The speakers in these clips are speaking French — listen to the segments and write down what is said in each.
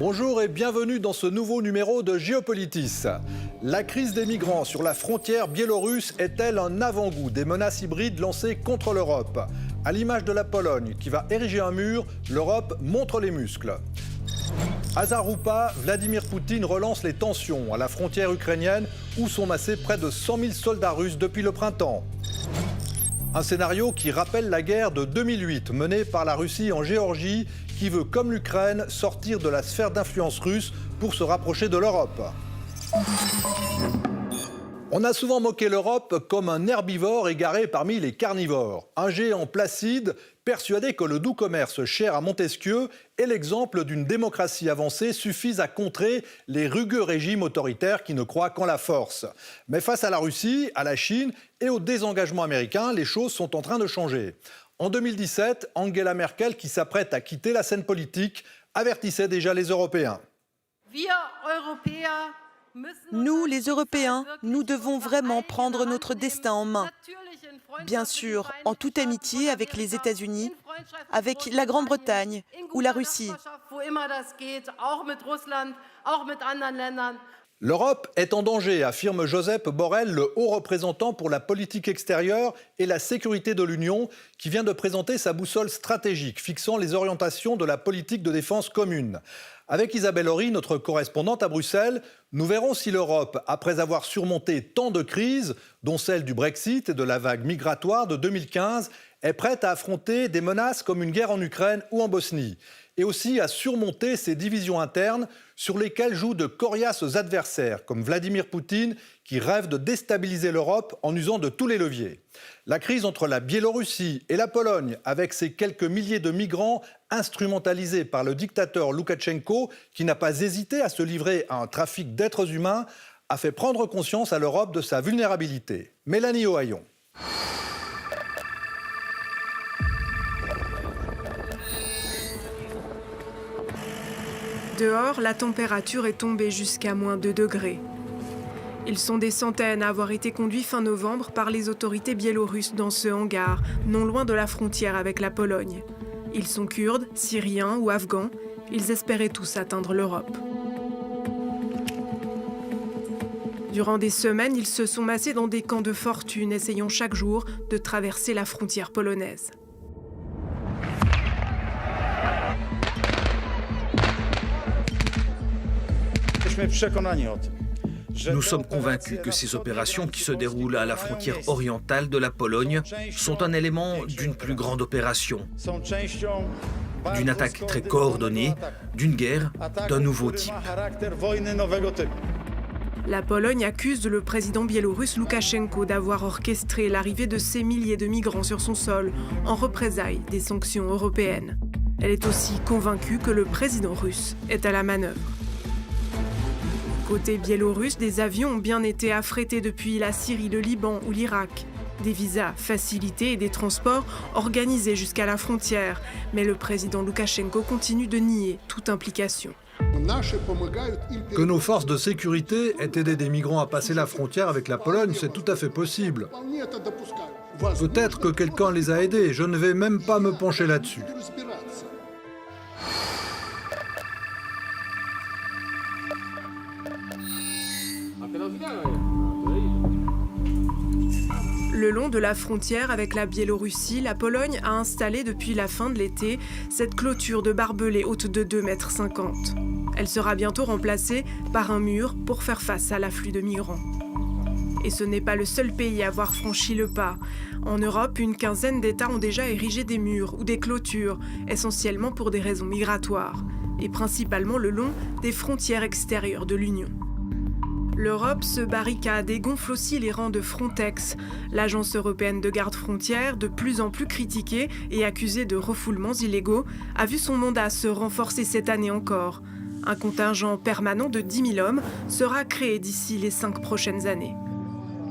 Bonjour et bienvenue dans ce nouveau numéro de Géopolitis. La crise des migrants sur la frontière biélorusse est-elle un avant-goût des menaces hybrides lancées contre l'Europe? À l'image de la Pologne qui va ériger un mur, l'Europe montre les muscles. Hasard ou pas, Vladimir Poutine relance les tensions à la frontière ukrainienne où sont massés près de 100 000 soldats russes depuis le printemps. Un scénario qui rappelle la guerre de 2008 menée par la Russie en Géorgie qui veut, comme l'Ukraine, sortir de la sphère d'influence russe pour se rapprocher de l'Europe. On a souvent moqué l'Europe comme un herbivore égaré parmi les carnivores. Un géant placide, persuadé que le doux commerce cher à Montesquieu et l'exemple d'une démocratie avancée suffisent à contrer les rugueux régimes autoritaires qui ne croient qu'en la force. Mais face à la Russie, à la Chine et au désengagement américain, les choses sont en train de changer. En 2017, Angela Merkel, qui s'apprête à quitter la scène politique, avertissait déjà les Européens. Nous, les Européens, nous devons vraiment prendre notre destin en main. Bien sûr, en toute amitié avec les États-Unis, avec la Grande-Bretagne ou la Russie. L'Europe est en danger, affirme Josep Borrell, le haut représentant pour la politique extérieure et la sécurité de l'Union, qui vient de présenter sa boussole stratégique fixant les orientations de la politique de défense commune. Avec Isabelle Horry, notre correspondante à Bruxelles, nous verrons si l'Europe, après avoir surmonté tant de crises, dont celle du Brexit et de la vague migratoire de 2015, est prête à affronter des menaces comme une guerre en Ukraine ou en Bosnie, et aussi à surmonter ses divisions internes sur lesquelles jouent de coriaces adversaires, comme Vladimir Poutine, qui rêve de déstabiliser l'Europe en usant de tous les leviers. La crise entre la Biélorussie et la Pologne, avec ses quelques milliers de migrants instrumentalisés par le dictateur Loukachenko, qui n'a pas hésité à se livrer à un trafic d'êtres humains, a fait prendre conscience à l'Europe de sa vulnérabilité. Mélanie Ohaillon. Dehors, la température est tombée jusqu'à moins 2 degrés. Ils sont des centaines à avoir été conduits fin novembre par les autorités biélorusses dans ce hangar, non loin de la frontière avec la Pologne. Ils sont kurdes, syriens ou afghans. Ils espéraient tous atteindre l'Europe. Durant des semaines, ils se sont massés dans des camps de fortune, essayant chaque jour de traverser la frontière polonaise. Nous sommes convaincus que ces opérations qui se déroulent à la frontière orientale de la Pologne sont un élément d'une plus grande opération, d'une attaque très coordonnée, d'une guerre d'un nouveau type. La Pologne accuse le président biélorusse Loukachenko d'avoir orchestré l'arrivée de ces milliers de migrants sur son sol en représailles des sanctions européennes. Elle est aussi convaincue que le président russe est à la manœuvre. Côté biélorusse, des avions ont bien été affrétés depuis la Syrie, le Liban ou l'Irak. Des visas facilités et des transports organisés jusqu'à la frontière. Mais le président Loukachenko continue de nier toute implication. Que nos forces de sécurité aient aidé des migrants à passer la frontière avec la Pologne, c'est tout à fait possible. Peut-être que quelqu'un les a aidés, je ne vais même pas me pencher là-dessus. Le long de la frontière avec la Biélorussie, la Pologne a installé depuis la fin de l'été cette clôture de barbelés haute de 2,50 m. Elle sera bientôt remplacée par un mur pour faire face à l'afflux de migrants. Et ce n'est pas le seul pays à avoir franchi le pas. En Europe, une quinzaine d'États ont déjà érigé des murs ou des clôtures, essentiellement pour des raisons migratoires, et principalement le long des frontières extérieures de l'Union. L'Europe se barricade et gonfle aussi les rangs de Frontex, l'agence européenne de garde-frontières, de plus en plus critiquée et accusée de refoulements illégaux, a vu son mandat se renforcer cette année encore. Un contingent permanent de 10 000 hommes sera créé d'ici les 5 prochaines années.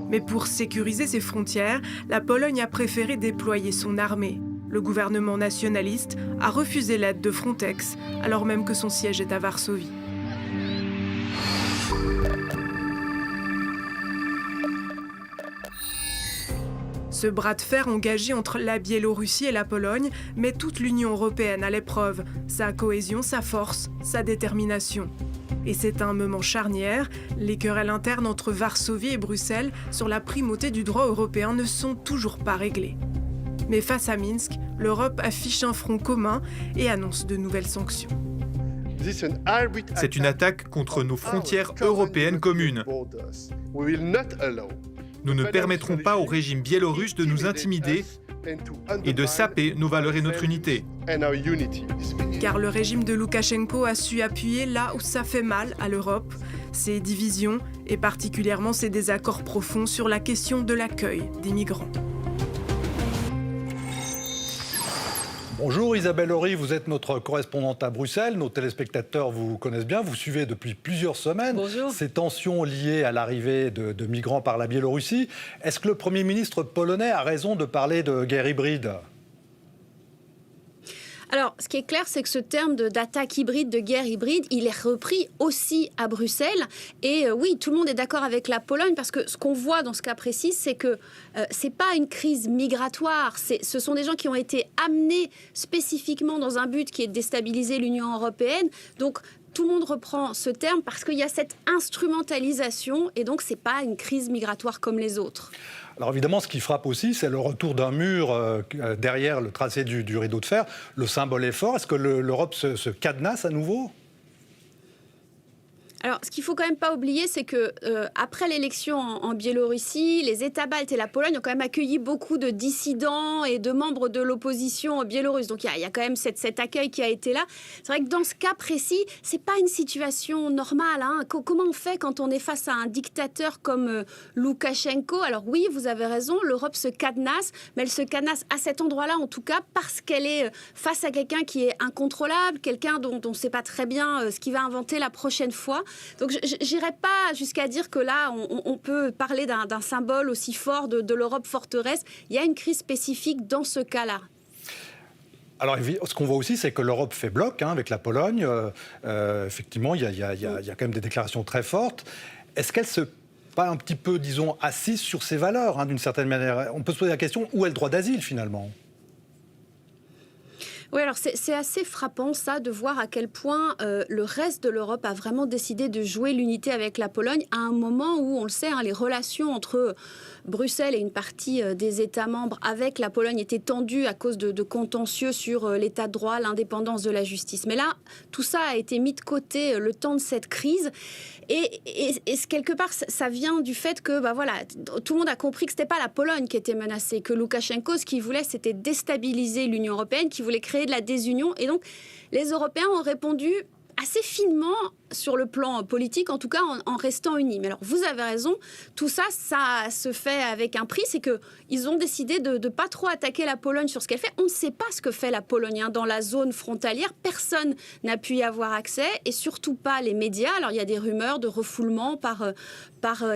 Mais pour sécuriser ses frontières, la Pologne a préféré déployer son armée. Le gouvernement nationaliste a refusé l'aide de Frontex, alors même que son siège est à Varsovie. Ce bras de fer engagé entre la Biélorussie et la Pologne met toute l'Union européenne à l'épreuve, sa cohésion, sa force, sa détermination. Et c'est un moment charnière, les querelles internes entre Varsovie et Bruxelles sur la primauté du droit européen ne sont toujours pas réglées. Mais face à Minsk, l'Europe affiche un front commun et annonce de nouvelles sanctions. C'est une attaque contre nos frontières européennes communes. Nous ne permettrons pas au régime biélorusse de nous intimider et de saper nos valeurs et notre unité. Car le régime de Loukachenko a su appuyer là où ça fait mal à l'Europe, ses divisions et particulièrement ses désaccords profonds sur la question de l'accueil des migrants. Bonjour Isabelle Horry, vous êtes notre correspondante à Bruxelles. Nos téléspectateurs vous connaissent bien, vous suivez depuis plusieurs semaines ces tensions liées à l'arrivée de migrants par la Biélorussie. Est-ce que le Premier ministre polonais a raison de parler de guerre hybride ? Alors, ce qui est clair, c'est que ce terme d'attaque hybride, de guerre hybride, il est repris aussi à Bruxelles. Et oui, tout le monde est d'accord avec la Pologne, parce que ce qu'on voit dans ce cas précis, c'est que c'est pas une crise migratoire. Ce sont des gens qui ont été amenés spécifiquement dans un but qui est de déstabiliser l'Union européenne. Donc, tout le monde reprend ce terme parce qu'il y a cette instrumentalisation, et donc c'est pas une crise migratoire comme les autres. Alors évidemment, ce qui frappe aussi, c'est le retour d'un mur derrière le tracé du rideau de fer. Le symbole est fort. Est-ce que l'Europe se cadenasse à nouveau ? Alors, ce qu'il faut quand même pas oublier, c'est que après l'élection en Biélorussie, les États baltes et la Pologne ont quand même accueilli beaucoup de dissidents et de membres de l'opposition biélorusse. Donc, il y a quand même cet accueil qui a été là. C'est vrai que dans ce cas précis, c'est pas une situation normale. Hein. Comment on fait quand on est face à un dictateur comme Loukachenko ? Alors oui, vous avez raison, l'Europe se cadenasse, mais elle se cadenasse à cet endroit-là, en tout cas, parce qu'elle est face à quelqu'un qui est incontrôlable, quelqu'un dont on ne sait pas très bien ce qu'il va inventer la prochaine fois. Donc, je n'irai pas jusqu'à dire que là, on peut parler d'un symbole aussi fort de l'Europe forteresse. Il y a une crise spécifique dans ce cas-là. Alors, ce qu'on voit aussi, c'est que l'Europe fait bloc avec la Pologne. Effectivement, il y a quand même des déclarations très fortes. Est-ce qu'elle se pas un petit peu, disons, assise sur ses valeurs, d'une certaine manière ? On peut se poser la question, où est le droit d'asile, finalement ? Oui, alors c'est assez frappant, ça, de voir à quel point le reste de l'Europe a vraiment décidé de jouer l'unité avec la Pologne à un moment où, on le sait, les relations entre Bruxelles et une partie des États membres avec la Pologne étaient tendues à cause de contentieux sur l'état de droit, l'indépendance de la justice. Mais là, tout ça a été mis de côté le temps de cette crise. Et quelque part, ça vient du fait que tout le monde a compris que ce n'était pas la Pologne qui était menacée, que Loukachenko, ce qu'il voulait, c'était déstabiliser l'Union européenne, qu'il voulait créer de la désunion. Et donc, les Européens ont répondu assez finement sur le plan politique, en tout cas en restant unis. Mais alors, vous avez raison, tout ça, ça se fait avec un prix, c'est qu'ils ont décidé de ne pas trop attaquer la Pologne sur ce qu'elle fait. On ne sait pas ce que fait la Pologne dans la zone frontalière. Personne n'a pu y avoir accès, et surtout pas les médias. Alors, il y a des rumeurs de refoulement par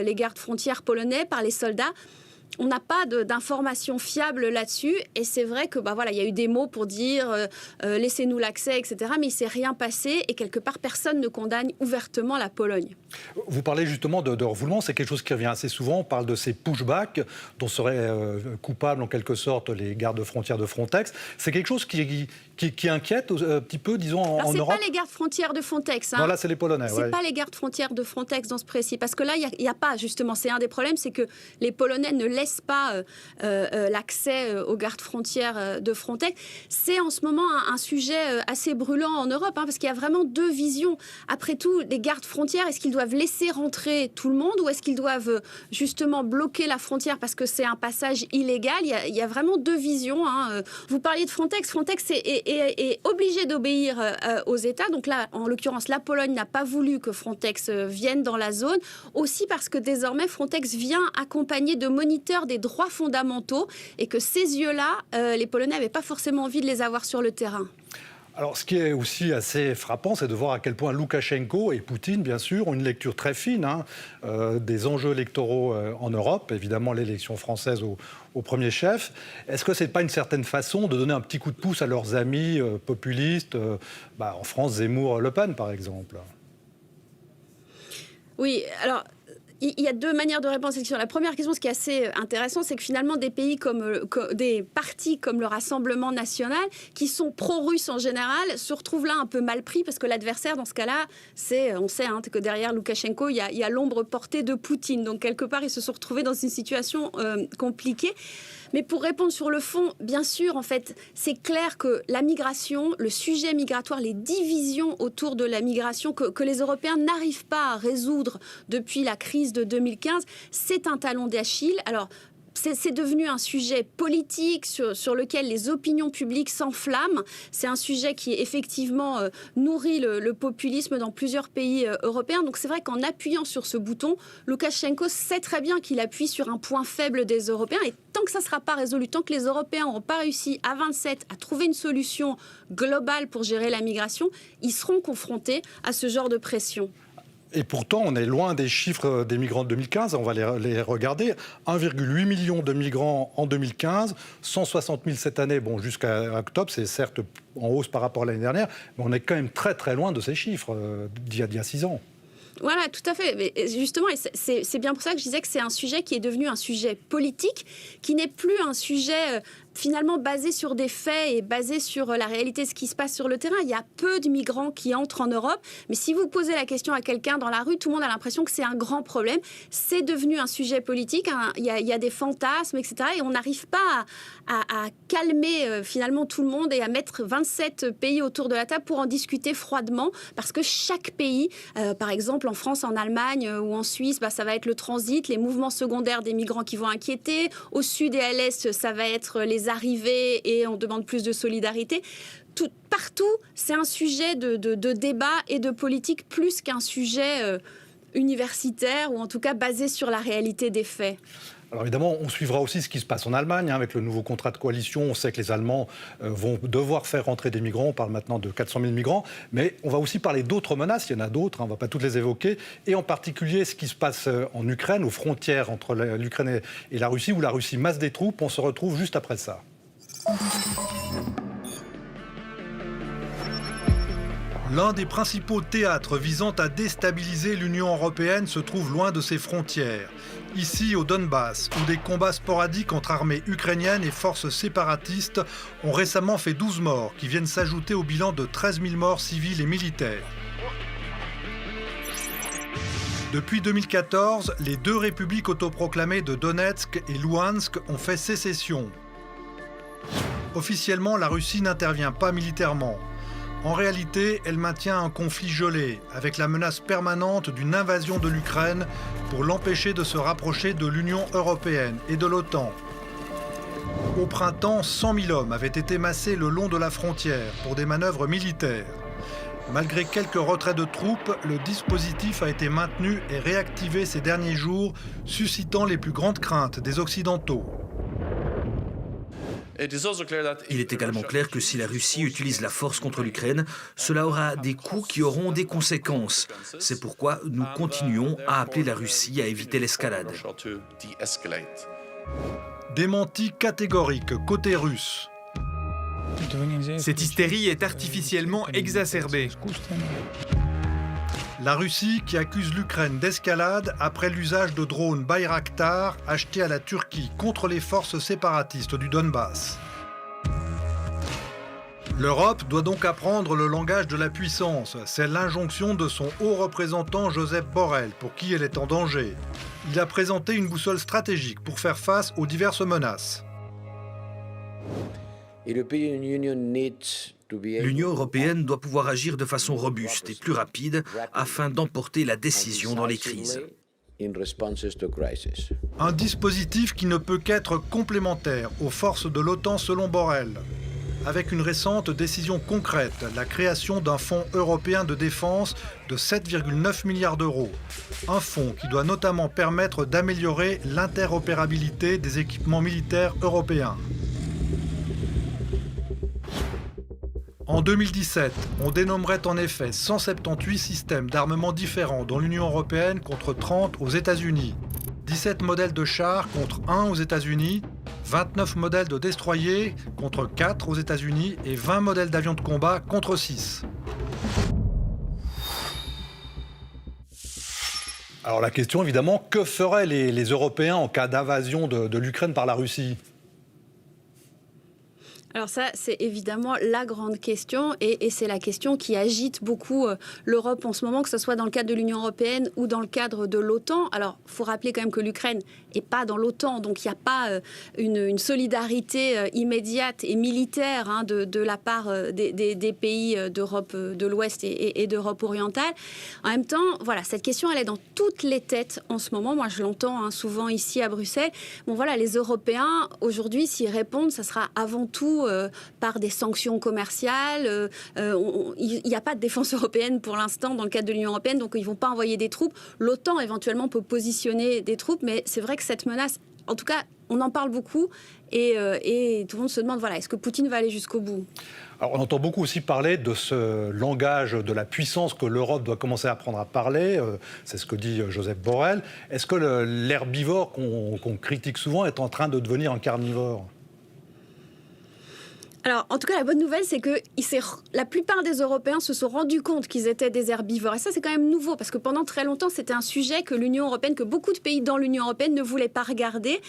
les gardes frontières polonais, par les soldats. On n'a pas d'informations fiables là-dessus, et c'est vrai que il y a eu des mots pour dire laissez-nous l'accès, etc. Mais il ne s'est rien passé, et quelque part personne ne condamne ouvertement la Pologne. Vous parlez justement de refoulement, c'est quelque chose qui revient assez souvent. On parle de ces pushbacks dont seraient coupables en quelque sorte les gardes frontières de Frontex. C'est quelque chose qui inquiète un petit peu, disons, en Europe. C'est pas les gardes frontières de Frontex. Non, là c'est les Polonais. C'est pas les gardes frontières de Frontex dans ce précis, parce que là il y a pas, justement, c'est un des problèmes, c'est que les Polonais ne laissent pas l'accès aux gardes frontières de Frontex. C'est en ce moment un sujet assez brûlant en Europe, parce qu'il y a vraiment deux visions. Après tout, les gardes frontières, est-ce qu'ils doivent laisser rentrer tout le monde, ou est-ce qu'ils doivent justement bloquer la frontière parce que c'est un passage illégal ? Il y a vraiment deux visions. Vous parliez de Frontex. Frontex est obligé d'obéir aux États. Donc là, en l'occurrence, la Pologne n'a pas voulu que Frontex vienne dans la zone. Aussi parce que désormais, Frontex vient accompagné de moniteurs des droits fondamentaux, et que ces yeux-là, les Polonais n'avaient pas forcément envie de les avoir sur le terrain. Alors, ce qui est aussi assez frappant, c'est de voir à quel point Loukachenko et Poutine, bien sûr, ont une lecture très fine des enjeux électoraux en Europe. Évidemment, l'élection française au premier chef. Est-ce que ce n'est pas une certaine façon de donner un petit coup de pouce à leurs amis populistes, en France, Zemmour, Le Pen, par exemple ? Oui, alors... il y a deux manières de répondre à cette question. La première question, ce qui est assez intéressant, c'est que finalement des pays des partis comme le Rassemblement national, qui sont pro-russes en général, se retrouvent là un peu mal pris parce que l'adversaire dans ce cas-là, on sait que derrière Loukachenko, il y a l'ombre portée de Poutine. Donc quelque part, ils se sont retrouvés dans une situation compliquée. Mais pour répondre sur le fond, bien sûr, en fait, c'est clair que la migration, le sujet migratoire, les divisions autour de la migration que les Européens n'arrivent pas à résoudre depuis la crise de 2015, c'est un talon d'Achille. Alors, c'est devenu un sujet politique sur lequel les opinions publiques s'enflamment. C'est un sujet qui effectivement nourrit le populisme dans plusieurs pays européens. Donc c'est vrai qu'en appuyant sur ce bouton, Loukachenko sait très bien qu'il appuie sur un point faible des Européens. Et tant que ça ne sera pas résolu, tant que les Européens n'auront pas réussi à 27 à trouver une solution globale pour gérer la migration, ils seront confrontés à ce genre de pression. Et pourtant, on est loin des chiffres des migrants de 2015. On va les regarder. 1,8 million de migrants en 2015, 160 000 cette année. Bon, jusqu'à octobre, c'est certes en hausse par rapport à l'année dernière, mais on est quand même très très loin de ces chiffres d'il y a 6 ans. Voilà, tout à fait. Mais justement, c'est bien pour ça que je disais que c'est un sujet qui est devenu un sujet politique, qui n'est plus un sujet finalement basé sur des faits et basé sur la réalité, ce qui se passe sur le terrain. Il y a peu de migrants qui entrent en Europe, mais si vous posez la question à quelqu'un dans la rue, tout le monde a l'impression que c'est un grand problème. C'est devenu un sujet politique, il y a des fantasmes, etc. Et on n'arrive pas à calmer finalement tout le monde et à mettre 27 pays autour de la table pour en discuter froidement, parce que chaque pays, par exemple en France, en Allemagne ou en Suisse, ça va être le transit, les mouvements secondaires des migrants qui vont inquiéter. Au sud et à l'est, ça va être les arrivées et on demande plus de solidarité. Partout, c'est un sujet de débat et de politique plus qu'un sujet universitaire ou en tout cas basé sur la réalité des faits. Alors évidemment, on suivra aussi ce qui se passe en Allemagne. Avec le nouveau contrat de coalition, on sait que les Allemands vont devoir faire rentrer des migrants. On parle maintenant de 400 000 migrants. Mais on va aussi parler d'autres menaces. Il y en a d'autres, on ne va pas toutes les évoquer. Et en particulier, ce qui se passe en Ukraine, aux frontières entre l'Ukraine et la Russie, où la Russie masse des troupes. On se retrouve juste après ça. L'un des principaux théâtres visant à déstabiliser l'Union européenne se trouve loin de ses frontières. Ici, au Donbass, où des combats sporadiques entre armées ukrainiennes et forces séparatistes ont récemment fait 12 morts, qui viennent s'ajouter au bilan de 13 000 morts civiles et militaires. Depuis 2014, les deux républiques autoproclamées de Donetsk et Louhansk ont fait sécession. Officiellement, la Russie n'intervient pas militairement. En réalité, elle maintient un conflit gelé, avec la menace permanente d'une invasion de l'Ukraine pour l'empêcher de se rapprocher de l'Union européenne et de l'OTAN. Au printemps, 100 000 hommes avaient été massés le long de la frontière pour des manœuvres militaires. Malgré quelques retraits de troupes, le dispositif a été maintenu et réactivé ces derniers jours, suscitant les plus grandes craintes des Occidentaux. Il est également clair que si la Russie utilise la force contre l'Ukraine, cela aura des coûts qui auront des conséquences. C'est pourquoi nous continuons à appeler la Russie à éviter l'escalade. Démenti catégorique côté russe. Cette hystérie est artificiellement exacerbée. La Russie qui accuse l'Ukraine d'escalade après l'usage de drones Bayraktar achetés à la Turquie contre les forces séparatistes du Donbass. L'Europe doit donc apprendre le langage de la puissance. C'est l'injonction de son haut représentant Josep Borrell, pour qui elle est en danger. Il a présenté une boussole stratégique pour faire face aux diverses menaces. L'Union européenne doit pouvoir agir de façon robuste et plus rapide afin d'emporter la décision dans les crises. Un dispositif qui ne peut qu'être complémentaire aux forces de l'OTAN selon Borrell. Avec une récente décision concrète, la création d'un fonds européen de défense de 7,9 milliards d'euros. Un fonds qui doit notamment permettre d'améliorer l'interopérabilité des équipements militaires européens. En 2017, on dénommerait en effet 178 systèmes d'armement différents dans l'Union européenne contre 30 aux États-Unis, 17 modèles de chars contre 1 aux États-Unis, 29 modèles de destroyers contre 4 aux États-Unis et 20 modèles d'avions de combat contre 6. Alors la question, évidemment, que feraient les Européens en cas d'invasion de l'Ukraine par la Russie ? Alors ça, c'est évidemment la grande question et c'est la question qui agite beaucoup l'Europe en ce moment, que ce soit dans le cadre de l'Union européenne ou dans le cadre de l'OTAN. Alors, il faut rappeler quand même que l'Ukraine n'est pas dans l'OTAN, donc il n'y a pas une solidarité immédiate et militaire de la part des pays d'Europe de l'Ouest et d'Europe orientale. En même temps, voilà, cette question, elle est dans toutes les têtes en ce moment. Moi, je l'entends souvent ici à Bruxelles. Bon, voilà, les Européens, aujourd'hui, s'ils répondent, ça sera avant tout par des sanctions commerciales. Il n'y a pas de défense européenne pour l'instant dans le cadre de l'Union européenne, donc ils ne vont pas envoyer des troupes. L'OTAN, éventuellement, peut positionner des troupes, mais c'est vrai que cette menace, en tout cas, on en parle beaucoup et tout le monde se demande, voilà, est-ce que Poutine va aller jusqu'au bout ? Alors, on entend beaucoup aussi parler de ce langage de la puissance que l'Europe doit commencer à apprendre à parler. C'est ce que dit Josep Borrell. Est-ce que l'herbivore qu'on critique souvent est en train de devenir un carnivore ? Alors, en tout cas, la bonne nouvelle, c'est que la plupart des Européens se sont rendus compte qu'ils étaient des herbivores. Et ça, c'est quand même nouveau, parce que pendant très longtemps, c'était un sujet que l'Union européenne, que beaucoup de pays dans l'Union européenne ne voulaient pas regarder.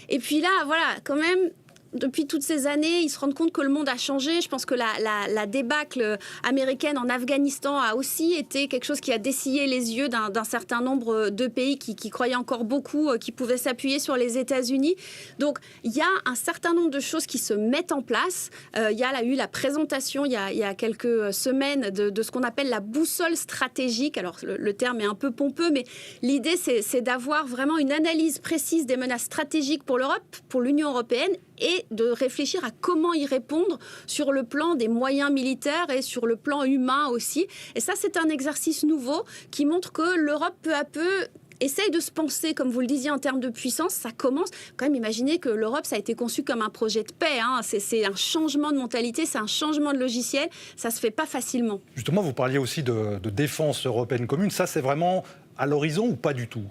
Et puis là, voilà, quand même... Depuis toutes ces années, ils se rendent compte que le monde a changé. Je pense que la débâcle américaine en Afghanistan a aussi été quelque chose qui a dessillé les yeux d'un certain nombre de pays qui croyaient encore beaucoup, qui pouvaient s'appuyer sur les États-Unis. Donc, il y a un certain nombre de choses qui se mettent en place. Il y a eu la présentation, il y a quelques semaines, de ce qu'on appelle la boussole stratégique. Alors, le terme est un peu pompeux, mais l'idée, c'est d'avoir vraiment une analyse précise des menaces stratégiques pour l'Europe, pour l'Union européenne, et de réfléchir à comment y répondre sur le plan des moyens militaires et sur le plan humain aussi. Et ça, c'est un exercice nouveau qui montre que l'Europe, peu à peu, essaye de se penser, comme vous le disiez, en termes de puissance. Ça commence. Quand même, imaginez que l'Europe, ça a été conçu comme un projet de paix. C'est un changement de mentalité, c'est un changement de logiciel. Ça ne se fait pas facilement. Justement, vous parliez aussi de défense européenne commune. Ça, c'est vraiment à l'horizon ou pas du tout ?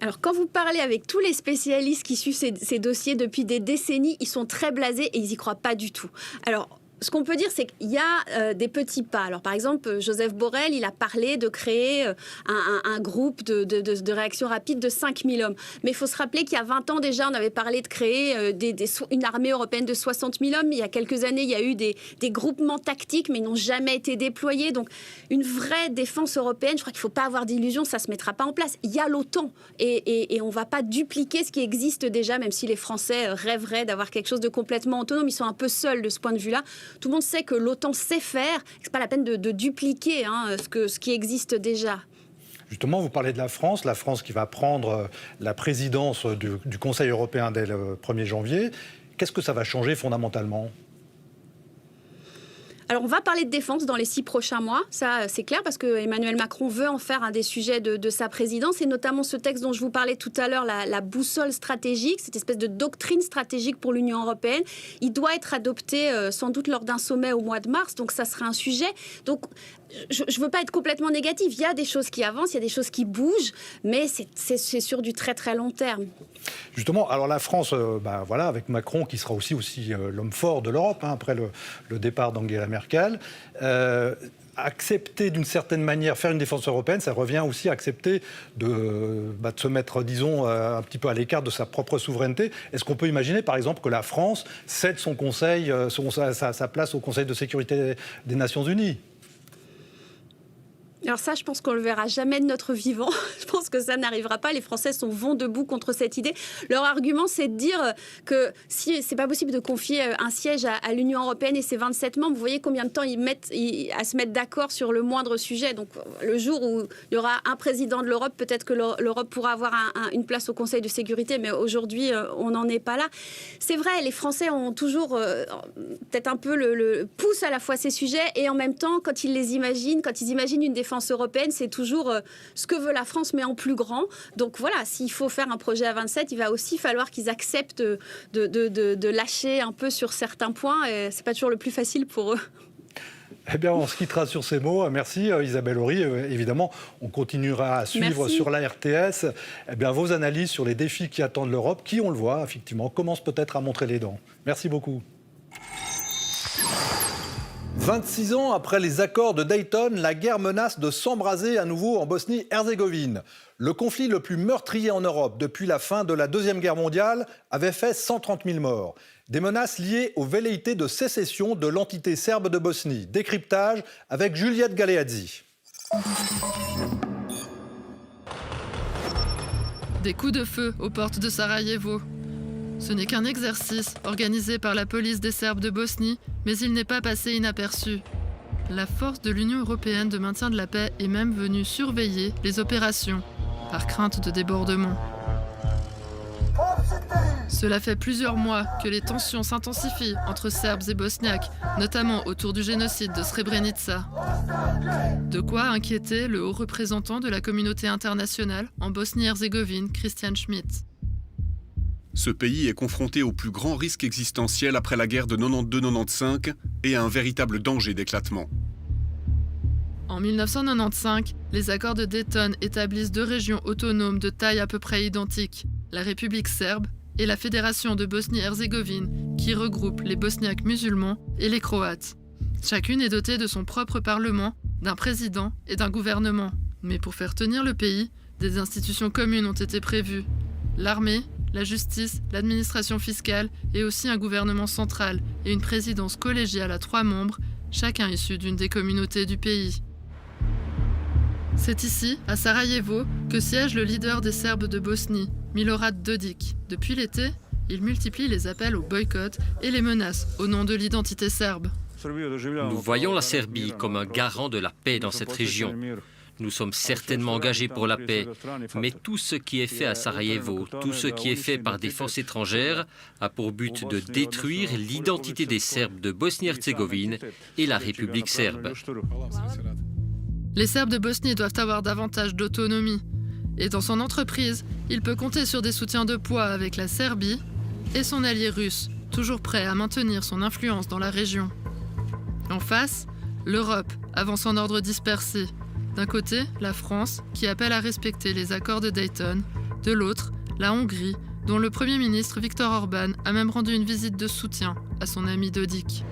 Alors, quand vous parlez avec tous les spécialistes qui suivent ces dossiers depuis des décennies, ils sont très blasés et ils n'y croient pas du tout. Alors, ce qu'on peut dire, c'est qu'il y a des petits pas. Alors, par exemple, Josep Borrell, il a parlé de créer un groupe de réaction rapide de 5000 hommes. Mais il faut se rappeler qu'il y a 20 ans déjà, on avait parlé de créer une armée européenne de 60 000 hommes. Il y a quelques années, il y a eu des groupements tactiques, mais ils n'ont jamais été déployés. Donc, une vraie défense européenne, je crois qu'il ne faut pas avoir d'illusions, ça ne se mettra pas en place. Il y a l'OTAN et on ne va pas dupliquer ce qui existe déjà, même si les Français rêveraient d'avoir quelque chose de complètement autonome. Ils sont un peu seuls de ce point de vue-là. Tout le monde sait que l'OTAN sait faire, que ce n'est pas la peine de dupliquer ce qui existe déjà. Justement, vous parlez de la France qui va prendre la présidence du Conseil européen dès le 1er janvier. Qu'est-ce que ça va changer fondamentalement ? Alors, on va parler de défense dans les 6 prochains mois, ça c'est clair, parce que Emmanuel Macron veut en faire un des sujets de sa présidence, et notamment ce texte dont je vous parlais tout à l'heure, la boussole stratégique, cette espèce de doctrine stratégique pour l'Union européenne. Il doit être adopté sans doute lors d'un sommet au mois de mars, donc ça sera un sujet. Donc, je ne veux pas être complètement négative, il y a des choses qui avancent, il y a des choses qui bougent, mais c'est sur du très très long terme. Justement, alors la France, voilà, avec Macron, qui sera aussi l'homme fort de l'Europe, après le départ d'Angela Merkel, accepter d'une certaine manière, faire une défense européenne, ça revient aussi à accepter de se mettre, disons, un petit peu à l'écart de sa propre souveraineté. Est-ce qu'on peut imaginer, par exemple, que la France cède son conseil, sa place au Conseil de sécurité des Nations Unies ? Alors ça, je pense qu'on ne le verra jamais de notre vivant. Je pense que ça n'arrivera pas. Les Français sont vent debout contre cette idée. Leur argument, c'est de dire que si c'est pas possible de confier un siège à l'Union européenne et ses 27 membres, vous voyez combien de temps ils mettent à se mettre d'accord sur le moindre sujet. Donc le jour où il y aura un président de l'Europe, peut-être que l'Europe pourra avoir une place au Conseil de sécurité, mais aujourd'hui, on n'en est pas là. C'est vrai, les Français ont toujours peut-être un peu poussent à la fois ces sujets et en même temps, quand ils imaginent une défense européenne, c'est toujours ce que veut la France, mais en plus grand. Donc voilà, s'il faut faire un projet à 27, il va aussi falloir qu'ils acceptent de lâcher un peu sur certains points. Et c'est pas toujours le plus facile pour eux. Eh bien, on se quittera sur ces mots. Merci Isabelle Horry. Évidemment, on continuera à suivre sur la RTS vos analyses sur les défis qui attendent l'Europe, qui, on le voit, effectivement, commencent peut-être à montrer les dents. Merci beaucoup. 26 ans après les accords de Dayton, la guerre menace de s'embraser à nouveau en Bosnie-Herzégovine. Le conflit le plus meurtrier en Europe depuis la fin de la Deuxième Guerre mondiale avait fait 130 000 morts. Des menaces liées aux velléités de sécession de l'entité serbe de Bosnie. Décryptage avec Juliette Galeazzi. Des coups de feu aux portes de Sarajevo. Ce n'est qu'un exercice organisé par la police des Serbes de Bosnie, mais il n'est pas passé inaperçu. La force de l'Union européenne de maintien de la paix est même venue surveiller les opérations, par crainte de débordement. Cela fait plusieurs mois que les tensions s'intensifient entre Serbes et Bosniaques, notamment autour du génocide de Srebrenica. De quoi inquiéter le haut représentant de la communauté internationale en Bosnie-Herzégovine, Christian Schmidt. Ce pays est confronté au plus grand risque existentiel après la guerre de 92-95 et à un véritable danger d'éclatement. En 1995, les accords de Dayton établissent deux régions autonomes de taille à peu près identique, la République serbe et la Fédération de Bosnie-Herzégovine, qui regroupe les Bosniaques musulmans et les Croates. Chacune est dotée de son propre parlement, d'un président et d'un gouvernement. Mais pour faire tenir le pays, des institutions communes ont été prévues. L'armée, la justice, l'administration fiscale et aussi un gouvernement central et une présidence collégiale à 3 membres, chacun issu d'une des communautés du pays. C'est ici, à Sarajevo, que siège le leader des Serbes de Bosnie, Milorad Dodik. Depuis l'été, il multiplie les appels au boycott et les menaces au nom de l'identité serbe. Nous voyons la Serbie comme un garant de la paix dans cette région. Nous sommes certainement engagés pour la paix, mais tout ce qui est fait à Sarajevo, tout ce qui est fait par des forces étrangères, a pour but de détruire l'identité des Serbes de Bosnie-Herzégovine et la République serbe. Les Serbes de Bosnie doivent avoir davantage d'autonomie. Et dans son entreprise, il peut compter sur des soutiens de poids avec la Serbie et son allié russe, toujours prêt à maintenir son influence dans la région. En face, l'Europe avance en ordre dispersé. D'un côté, la France, qui appelle à respecter les accords de Dayton. De l'autre, la Hongrie, dont le Premier ministre Viktor Orban a même rendu une visite de soutien à son ami Dodik.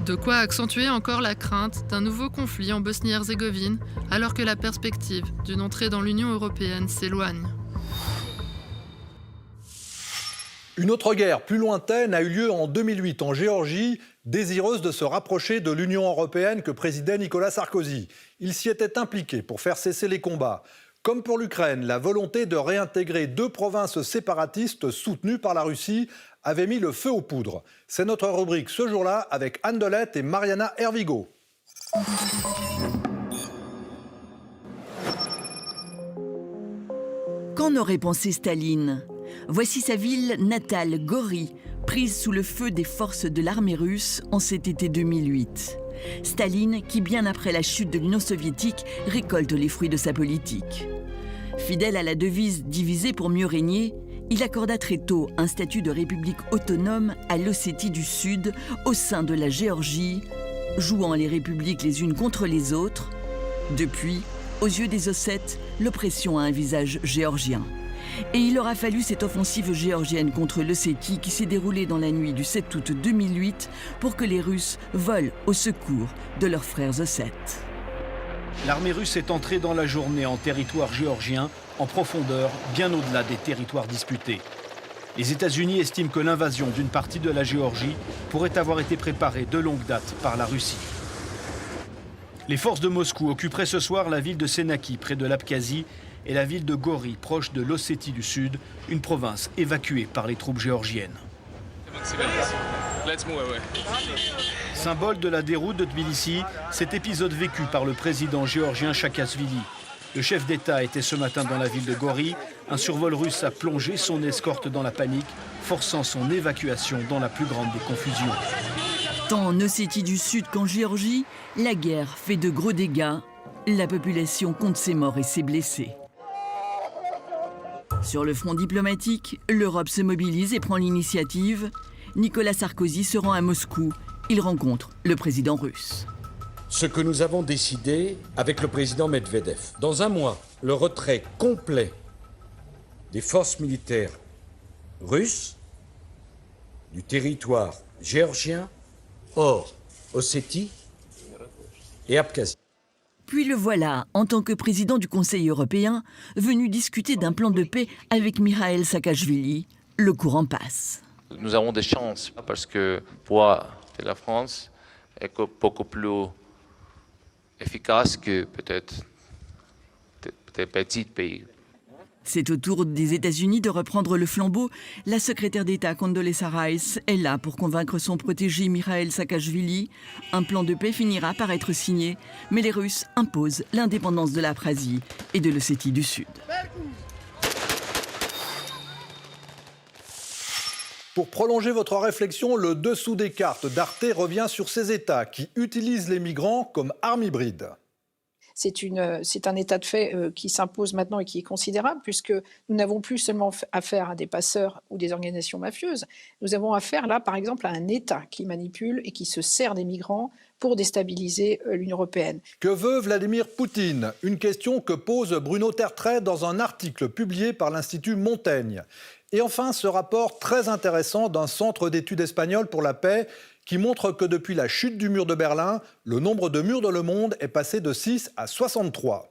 De quoi accentuer encore la crainte d'un nouveau conflit en Bosnie-Herzégovine, alors que la perspective d'une entrée dans l'Union européenne s'éloigne. Une autre guerre plus lointaine a eu lieu en 2008 en Géorgie, désireuse de se rapprocher de l'Union européenne que présidait Nicolas Sarkozy. Il s'y était impliqué pour faire cesser les combats. Comme pour l'Ukraine, la volonté de réintégrer 2 provinces séparatistes soutenues par la Russie avait mis le feu aux poudres. C'est notre rubrique ce jour-là avec Anne Delette et Mariana Hervigo. Qu'en aurait pensé Staline ? Voici sa ville natale, Gori, prise sous le feu des forces de l'armée russe en cet été 2008. Staline, qui bien après la chute de l'Union soviétique, récolte les fruits de sa politique. Fidèle à la devise « diviser pour mieux régner », il accorda très tôt un statut de république autonome à l'Ossétie du Sud, au sein de la Géorgie, jouant les républiques les unes contre les autres. Depuis, aux yeux des Ossètes, l'oppression a un visage géorgien. Et il aura fallu cette offensive géorgienne contre l'Ossétie qui s'est déroulée dans la nuit du 7 août 2008 pour que les Russes volent au secours de leurs frères ossètes. L'armée russe est entrée dans la journée en territoire géorgien, en profondeur, bien au-delà des territoires disputés. Les États-Unis estiment que l'invasion d'une partie de la Géorgie pourrait avoir été préparée de longue date par la Russie. Les forces de Moscou occuperaient ce soir la ville de Senaki, près de l'Abkhazie, et la ville de Gori, proche de l'Ossétie du Sud, une province évacuée par les troupes géorgiennes. Symbole de la déroute de Tbilissi, cet épisode vécu par le président géorgien Saakashvili. Le chef d'État était ce matin dans la ville de Gori. Un survol russe a plongé son escorte dans la panique, forçant son évacuation dans la plus grande des confusions. Tant en Ossétie du Sud qu'en Géorgie, la guerre fait de gros dégâts. La population compte ses morts et ses blessés. Sur le front diplomatique, l'Europe se mobilise et prend l'initiative. Nicolas Sarkozy se rend à Moscou. Il rencontre le président russe. Ce que nous avons décidé avec le président Medvedev, dans un mois, le retrait complet des forces militaires russes du territoire géorgien. Or, Ossétie et Abkhazie. Puis le voilà, en tant que président du Conseil européen, venu discuter d'un plan de paix avec Mikhail Saakashvili. Le courant passe. Nous avons des chances parce que le poids de la France est beaucoup plus efficace que peut-être des petits pays. C'est au tour des États-Unis de reprendre le flambeau. La secrétaire d'État Condoleezza Rice est là pour convaincre son protégé Mikhail Saakashvili. Un plan de paix finira par être signé, mais les Russes imposent l'indépendance de l'Abkhazie et de l'Ossétie du Sud. Pour prolonger votre réflexion, le dessous des cartes d'Arte revient sur ces États qui utilisent les migrants comme arme hybride. C'est un état de fait qui s'impose maintenant et qui est considérable, puisque nous n'avons plus seulement affaire à des passeurs ou des organisations mafieuses, nous avons affaire là, par exemple, à un État qui manipule et qui se sert des migrants pour déstabiliser l'Union européenne. Que veut Vladimir Poutine? Une question que pose Bruno Tertrais dans un article publié par l'Institut Montaigne. Et enfin, ce rapport très intéressant d'un centre d'études espagnol pour la paix qui montre que depuis la chute du mur de Berlin, le nombre de murs dans le monde est passé de 6 à 63.